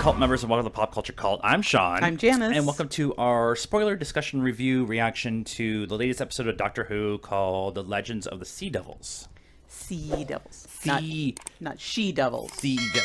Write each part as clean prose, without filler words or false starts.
cult members, and welcome to the Pop Culture Cult. I'm Sean. I'm Janice. And welcome to our spoiler discussion review reaction to the latest episode of Doctor Who called The Legends of the Sea Devils. Sea Devils. Sea... Not She Devils.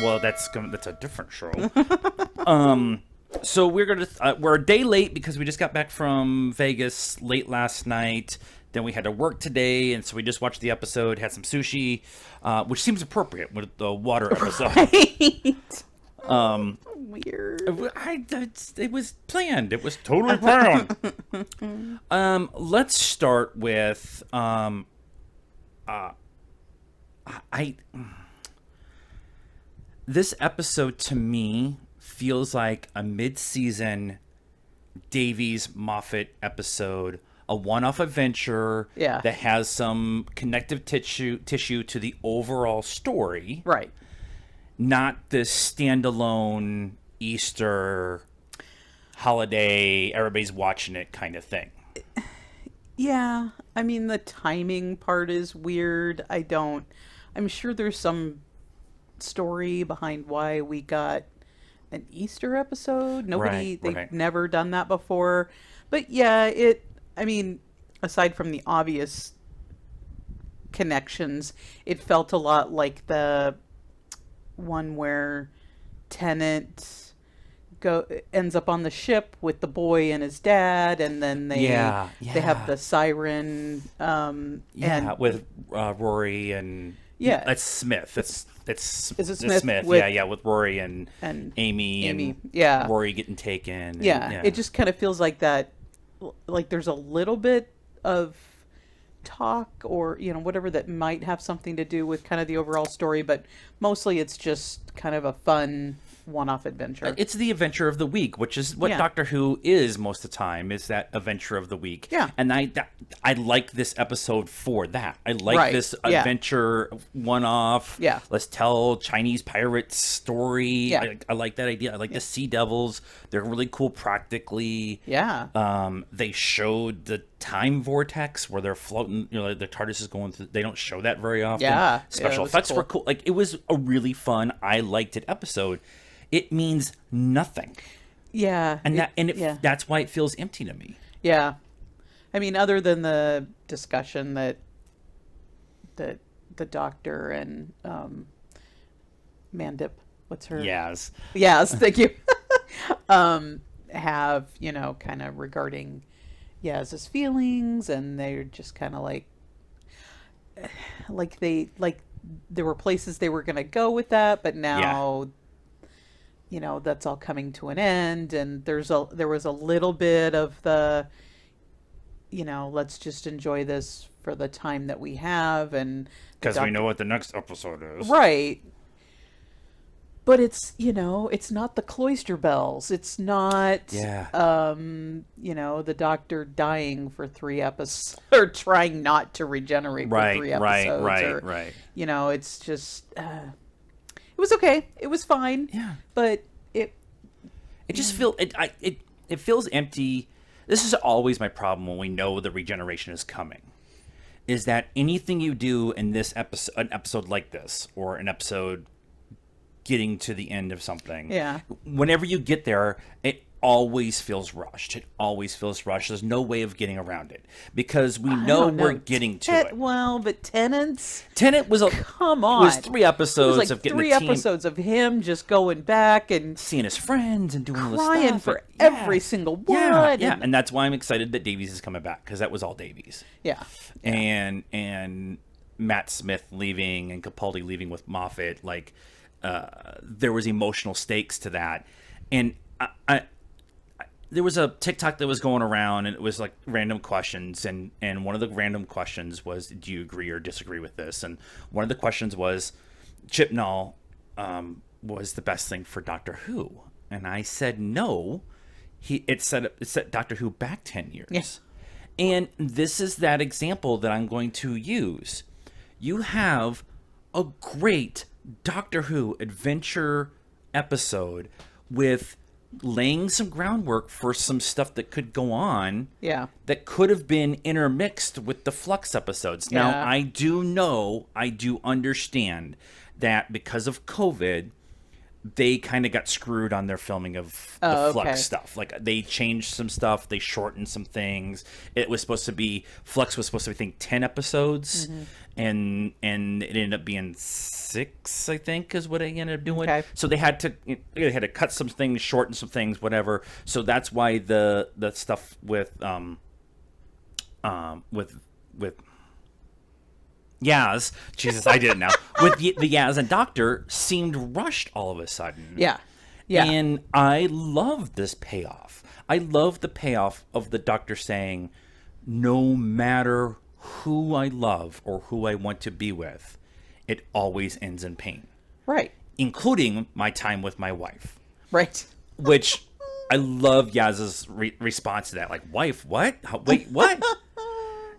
Well, that's a different show. So we're a day late because we just got back from Vegas late last night. Then we had to work today, and so we just watched the episode, had some sushi, which seems appropriate with the water episode. Right. Weird. It was planned. It was totally planned. Let's start with this episode to me feels like a mid-season Davies Moffat episode, a one-off adventure that has some connective tissue to the overall story. Right. Not this standalone Easter holiday, everybody's watching it kind of thing. Yeah. I mean, the timing part is weird. I'm sure there's some story behind why we got an Easter episode. They've never done that before. But yeah, aside from the obvious connections, it felt a lot like the one where Tennant ends up on the ship with the boy and his dad, and then they have the siren with Rory and that's Smith. Is it Smith? With Rory and Amy and Rory getting taken. It just kind of feels like that. Like there's a little bit of talk or whatever that might have something to do with kind of the overall story, but mostly it's just kind of a fun one-off adventure. It's the adventure of the week, which is what Doctor Who is most of the time, is that adventure of the week. Yeah. And I like this episode for that. I like this adventure one-off. Yeah. Let's tell Chinese pirates story. Yeah. I like that idea. I like the Sea Devils. They're really cool practically. Yeah. They showed the time vortex where they're floating, the TARDIS is going through. They don't show that very often. Yeah. Special effects were cool. Like, it was a really fun, I liked it episode. It means nothing. Yeah. That's why it feels empty to me. Yeah. I mean, other than the discussion that the Doctor and Mandip, what's her? Yes, thank you. Have, kind of regarding Yaz's feelings, and they're just kind of like there were places they were going to go with that, but now that's all coming to an end, and there was a little bit of the let's just enjoy this for the time that we have, and because we know what the next episode is, right? But it's it's not the Cloister Bells, it's not the Doctor dying for 3 episodes or trying not to regenerate for 3 episodes, right. It's just it was okay. It was fine. Yeah. But it just feels it feels empty. This is always my problem when we know the regeneration is coming. Is that anything you do in this episode, an episode like this, or an episode getting to the end of something, whenever you get there, it always feels rushed. There's no way of getting around it because we know we're getting to it. Well, but Tennant was come on. It was 3 episodes it was like of getting 3 the team, episodes of him just going back and seeing his friends and doing all this stuff. Crying for every single one. Yeah, and that's why I'm excited that Davies is coming back, because that was all Davies. Yeah. And Matt Smith leaving and Capaldi leaving with Moffat, there was emotional stakes to that. And there was a TikTok that was going around, and it was like random questions, and one of the random questions was, do you agree or disagree with this? And one of the questions was, Chibnall was the best thing for Doctor Who, and I said no. It set Doctor Who back 10 years. Yes. And this is that example that I'm going to use. You have a great Doctor Who adventure episode with laying some groundwork for some stuff that could go on. Yeah. That could have been intermixed with the Flux episodes. Yeah. Now, I do understand that because of COVID, they kind of got screwed on their filming of the Oh, Flux okay. stuff. Like they changed some stuff, they shortened some things. It was supposed to be Flux was supposed to be, I think, 10 episodes, and it ended up being 6, I think, is what it ended up doing. Okay. So they had to cut some things, shorten some things, whatever. So that's why the stuff with with Yaz, Jesus, I did it now. With the Yaz and Doctor seemed rushed all of a sudden. Yeah. Yeah. And I love this payoff. I love the payoff of the Doctor saying, no matter who I love or who I want to be with, it always ends in pain, Right. including my time with my wife, Right. which I love Yaz's response to that. Like, wife, what? Wait, what?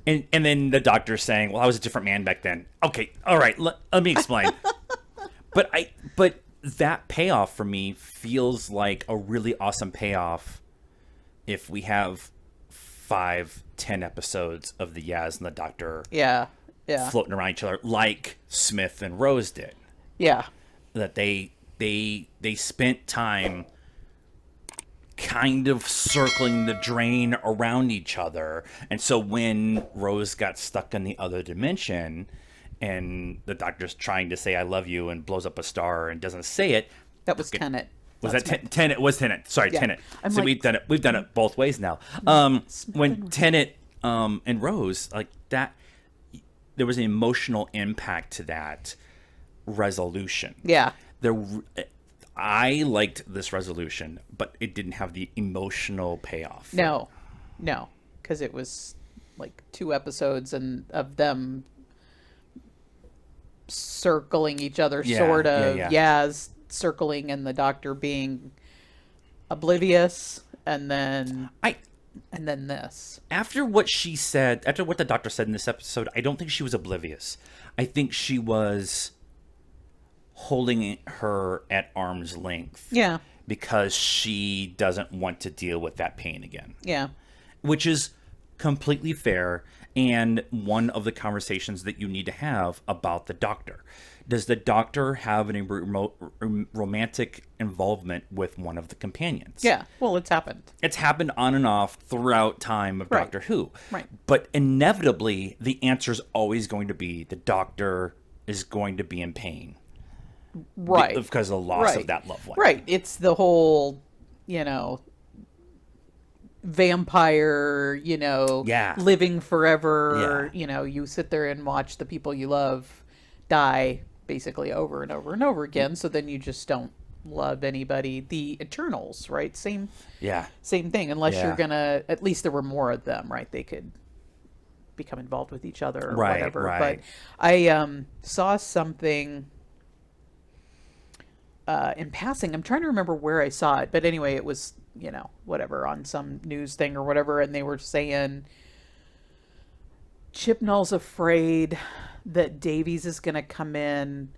And then the Doctor saying, well, I was a different man back then. Okay, all right, let me explain. But that payoff for me feels like a really awesome payoff if we have 5-10 episodes of the Yaz and the Doctor Yeah. Yeah. floating around each other like Smith and Rose did. Yeah. That they spent time kind of circling the drain around each other. And so when Rose got stuck in the other dimension and the Doctor's trying to say I love you and blows up a star and doesn't say it, That was Tenet. was that Tenet? Was Tenet? Sorry, Yeah. Tenet. I'm So like- we've done it both ways now. When Tenet and Rose, like that, there was an emotional impact to that resolution. Yeah. I liked this resolution, but it didn't have the emotional payoff. No. No. Because it was like 2 episodes and of them circling each other, Yeah, sort of. yeah. Yaz circling and the Doctor being oblivious, and then this. After what she said, after what the Doctor said in this episode, I don't think she was oblivious. I think she was holding her at arm's length. Yeah. Because she doesn't want to deal with that pain again. Yeah. Which is completely fair and one of the conversations that you need to have about the Doctor. Does the Doctor have any romantic involvement with one of the companions? Yeah. Well, it's happened. It's happened on and off throughout time of Right. Doctor Who. Right. But inevitably, the answer is always going to be the Doctor is going to be in pain. Right. Because of the loss of that loved one. Right. It's the whole, vampire, Yeah. living forever. Yeah. You sit there and watch the people you love die basically over and over and over again. So then you just don't love anybody. The Eternals, right? Same thing. Unless Yeah. you're gonna, at least there were more of them, right? They could become involved with each other or Right, whatever. right. But I saw something in passing. I'm trying to remember where I saw it, but anyway, it was, whatever, on some news thing or whatever, and they were saying Chibnall's afraid that Davies is going to come in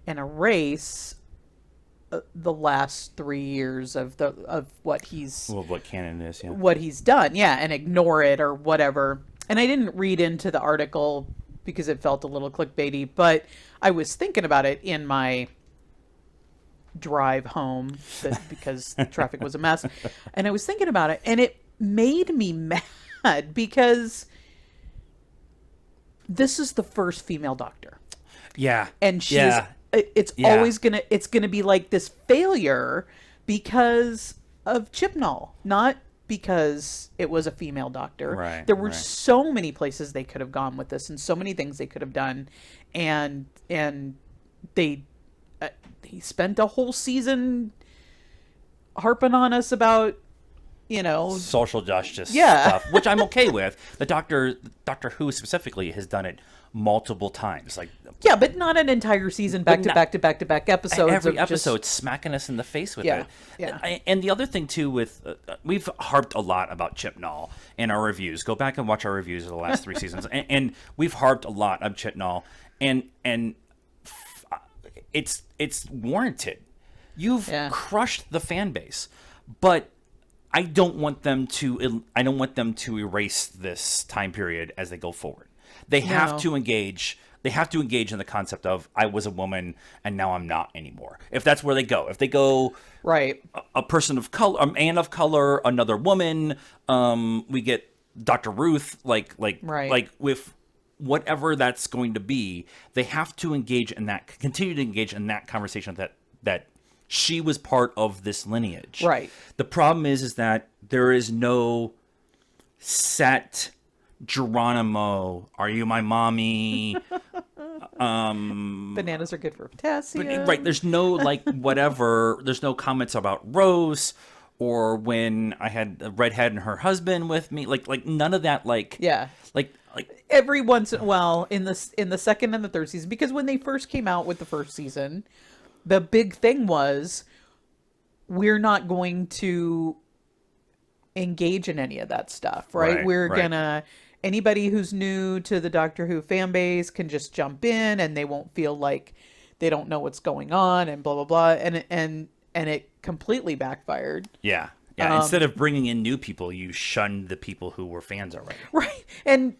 and erase the last 3 years of what he's Well, what canon is, yeah. what he's done, and ignore it or whatever. And I didn't read into the article because it felt a little clickbaity, but I was thinking about it in my drive home because traffic was a mess, and I was thinking about it, and it made me mad because this is the first female Doctor, Yeah. and she's Yeah. it's Yeah. always gonna be like this failure because of Chibnall, not because it was a female Doctor. Right, There were right. so many places they could have gone with this, and so many things they could have done, and they he spent a whole season harping on us about Social justice Yeah. stuff, which I'm okay with. The Doctor Who specifically has done it multiple times. Like yeah, but not an entire season back to not- back to back to back episodes. every of just- episode smacking us in the face with Yeah, it. yeah. And the other thing too with we've harped a lot about Chibnall in our reviews. Go back and watch our reviews of the last 3 seasons, and we've harped a lot of Chibnall, and it's warranted. You've Yeah. crushed the fan base, but I don't want them to erase this time period as they go forward. They have No. to engage they have to engage in the concept of I was a woman and now I'm not anymore. If that's where they go, if they go Right. a person of color, a man of color, another woman, we get Dr. Ruth, Right. like with whatever that's going to be, they have to engage in that, continue to engage in that conversation that she was part of this lineage. Right. The problem is that there is no set Geronimo, are you my mommy? Bananas are good for potassium. Right, there's no like whatever, there's no comments about Rose or when I had a redhead and her husband with me, like none of that, Yeah. like Every once in well in the second and the third season, because when they first came out with the first season, the big thing was we're not going to engage in any of that stuff, right? Right, We're right. gonna anybody who's new to the Doctor Who fan base can just jump in and they won't feel like they don't know what's going on and blah blah blah, and it completely backfired. yeah. Instead of bringing in new people, you shunned the people who were fans already. Right. And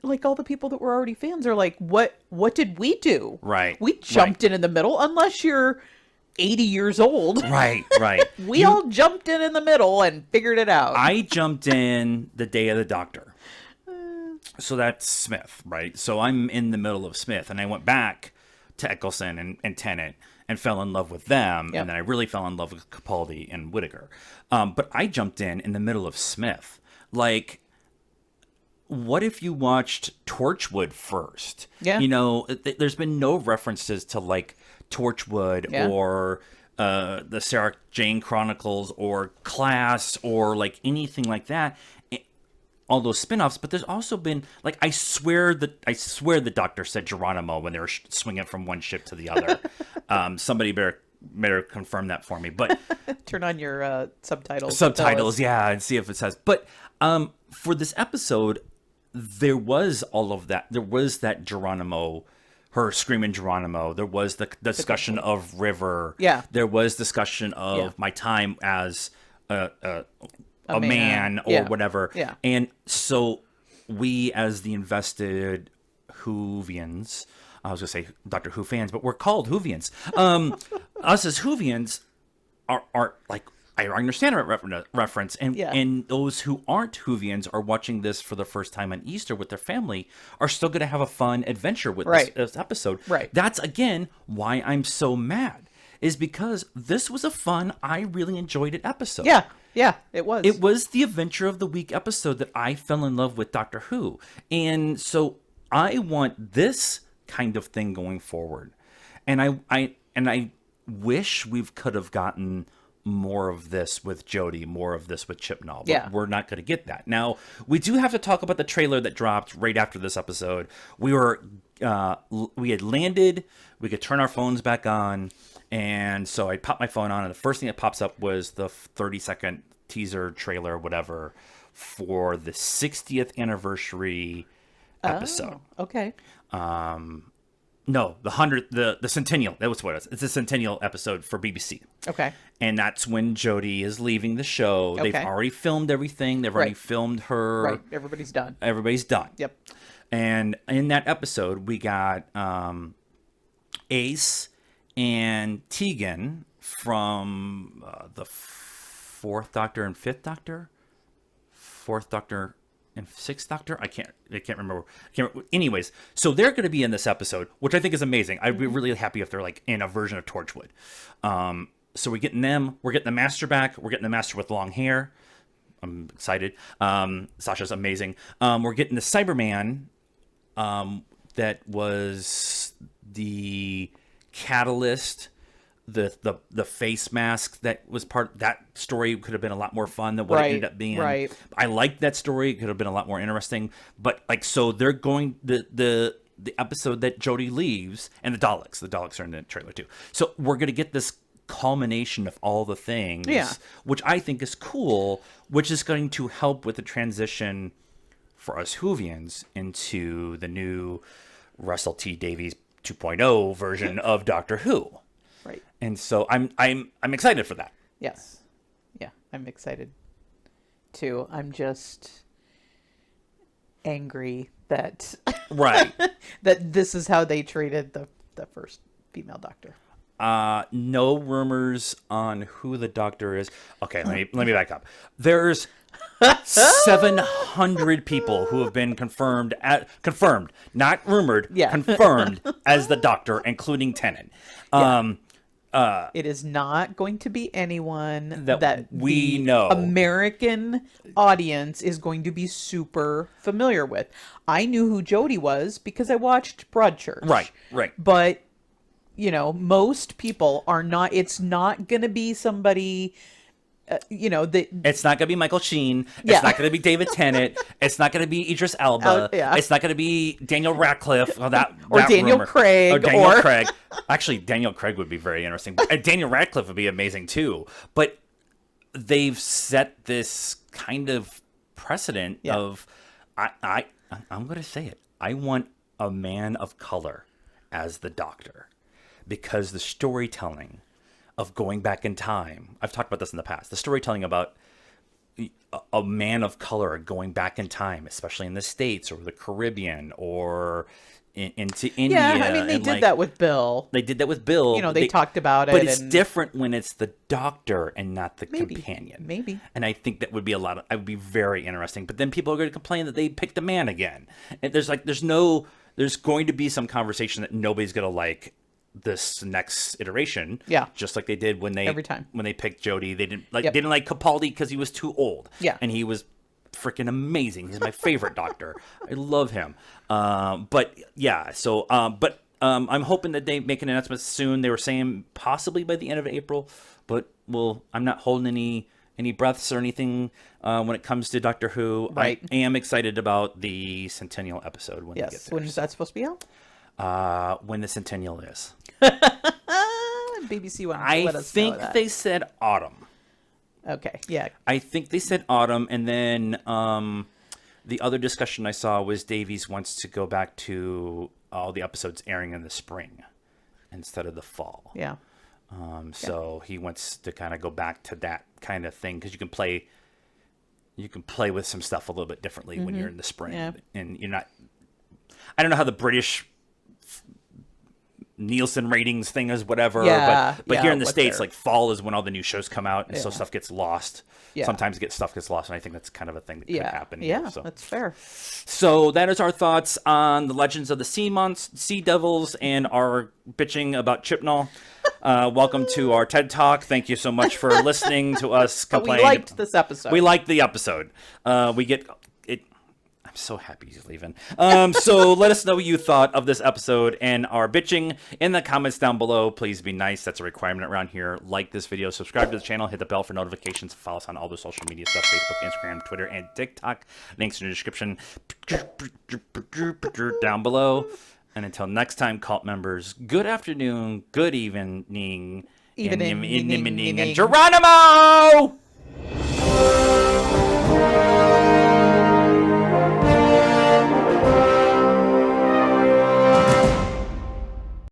like all the people that were already fans are like, what did we do? Right, We jumped in the middle, unless you're 80 years old. Right, right. We all jumped in the middle and figured it out. I jumped in the day of the Doctor. So that's Smith, right? So I'm in the middle of Smith, and I went back to Eccleston and Tennant and fell in love with them, Yep. and then I really fell in love with Capaldi and Whittaker. But I jumped in the middle of Smith. Like, what if you watched Torchwood first? Yeah. You know, there's been no references to like Torchwood Yeah. or the Sarah Jane Chronicles or Class or like anything like that. All those spin-offs, but there's also been like I swear the Doctor said Geronimo when they were swinging from one ship to the other. Somebody better confirm that for me. But Turn on your subtitles. to tell subtitles, us. yeah, and see if it says. But for this episode, there was all of that. There was that Geronimo, her screaming Geronimo. There was the discussion of River. Yeah. There was discussion of Yeah. my time as a A man. man or Yeah. whatever. Yeah. And so we, as the invested Whovians, I was going to say Doctor Who fans, but we're called Whovians. Us as Whovians are like, I understand a reference. And, Yeah. and those who aren't Whovians are watching this for the first time on Easter with their family are still going to have a fun adventure with Right. this episode. Right. That's, again, why I'm so mad, is because this was a fun, I really enjoyed it episode. Yeah. Yeah. It was. It was the Adventure of the Week episode that I fell in love with Doctor Who. And so I want this kind of thing going forward. And I wish we could have gotten more of this with Jodie, more of this with Chibnall. But Yeah. we're not going to get that. Now, we do have to talk about the trailer that dropped right after this episode. We had landed, we could turn our phones back on, and so I popped my phone on, and the first thing that pops up was the 30-second teaser trailer, whatever, for the 60th anniversary episode. Oh, okay. No, the 100th, the centennial. That was what it was. It's a centennial episode for BBC. Okay. And that's when Jodie is leaving the show. They've Okay. already filmed everything. They've already Right. filmed her. Right. Everybody's done. Everybody's done. Yep. And in that episode, we got Ace and Tegan from the Fourth Doctor and Fifth Doctor, Fourth Doctor and Sixth Doctor. I can't remember. Anyways, so they're going to be in this episode, which I think is amazing. I'd be really happy if they're like in a version of Torchwood. So we're getting them. We're getting the Master back. We're getting the Master with long hair. I'm excited. Sasha's amazing. We're getting the Cyberman. That was the catalyst, the face mask that was part. That story could have been a lot more fun than what it ended up being. Right. I liked that story. It could have been a lot more interesting. But like, so they're going the episode that Jodie leaves, and the Daleks. The Daleks are in the trailer too. So we're gonna get this culmination of all the things, Yeah. which I think is cool, which is going to help with the transition for us Whovians into the new Russell T Davies 2.0 version of Doctor Who. Right. And so I'm excited for that. Yes. Yeah. I'm excited too. I'm just angry that Right. that this is how they treated the first female doctor. No rumors on who the doctor is. Okay, let me back up. There's 700 people who have been confirmed, not rumored, Yeah. confirmed as the doctor, including Tennant. It is not going to be anyone That we the know. American audience is going to be super familiar with. I knew who Jodie was because I watched Broadchurch. Right. But, most people are not, it's not going to be somebody, that, It's not going to be Michael Sheen. Yeah. It's not going to be David Tennant. It's not going to be Idris Elba. Yeah. It's not going to be Daniel Radcliffe. Or Daniel rumor. Craig, Or Daniel or- Craig. Actually, Daniel Craig would be very interesting. And Daniel Radcliffe would be amazing too. But they've set this kind of precedent Yeah. of, I'm going to say it. I want a man of color as the doctor, because the storytelling of going back in time, I've talked about this in the past, the storytelling about a man of color going back in time, especially in the States or the Caribbean or into India. yeah, I mean, they and, did that with Bill. They did that with Bill. They talked about it. But it's and different when it's the doctor and not the Maybe. companion. Maybe. And I think that would be I would be very interesting. But then people are going to complain that they picked a man again. And there's going to be some conversation that nobody's going to like this next iteration. Yeah. Just like they did when they Every time. when they picked Jodie. They didn't like Yep. didn't like Capaldi because he was too old. Yeah. And he was freaking amazing. He's my favorite doctor. I love him. But yeah, so I'm hoping that they make an announcement soon. They were saying possibly by the end of April, but I'm not holding any breaths or anything when it comes to Doctor Who. Right. I am excited about the Centennial episode when they get yes. there. When is that supposed to be out? When the Centennial is. BBC One. I let us think know that. they said autumn. Okay. Yeah. I think they said autumn, and then the other discussion I saw was Davies wants to go back to all the episodes airing in the spring instead of the fall. Yeah. So he wants to kind of go back to that kind of thing because you can play with some stuff a little bit differently when you're in the spring, Yeah. and you're not. I don't know how the British Nielsen ratings thing is, whatever. Yeah, but yeah, here in the what States, they're- like fall is when all the new shows come out, and so Yeah. stuff gets lost. Yeah. Sometimes stuff gets lost, and I think that's kind of a thing that could Yeah. happen. Yeah. Here, so. That's fair. So that is our thoughts on the Legends of the Sea Devils and our bitching about Chibnall. Welcome to our TED Talk. Thank you so much for listening to us But we complain. liked this episode. We liked the episode. We get it. I'm so happy he's leaving. So let us know what you thought of this episode and our bitching in the comments down below. Please be nice. That's a requirement around here. Like this video, subscribe to the channel, hit the bell for notifications, follow us on all the social media stuff, Facebook, Instagram, Twitter, and TikTok. Links in the description down below. And until next time, cult members, good afternoon, good evening, Evening. and Geronimo!